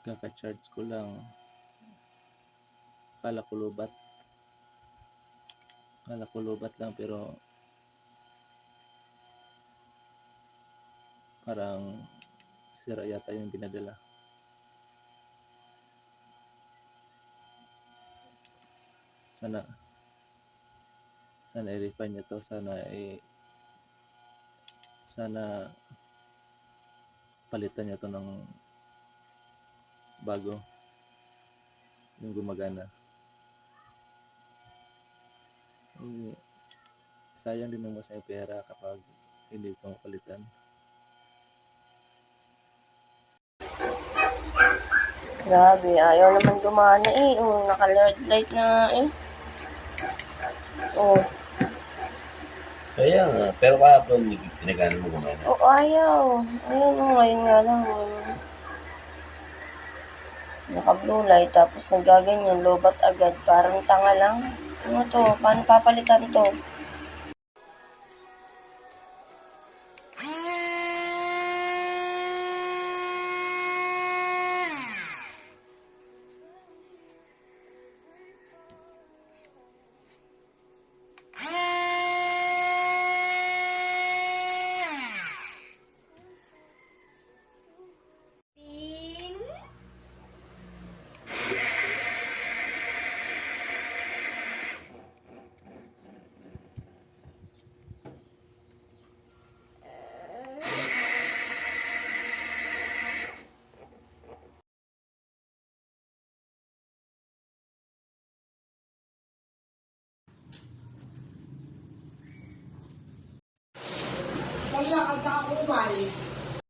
kaka-charge ko lang. Akala ko lobat lang, pero parang sira yata yung pinadala. Sana i-refine nyo to. Sana palitan nyo to ng bago, yung gumagana. Sayang din naman sa pera kapag hindi ito mapalitan. Grabe, ayaw naman gumana eh. Oh, naka-red light na eh. Oh. Kaya nga, pero kahapon pinagano mo gumana. Oh, ayaw. Ayaw mo, ngayon nga lang. Naka-blue light, tapos nagaganyan, lobat agad. Parang tanga lang. Ano to? Paano papalitan to? Pag nakagkakumay,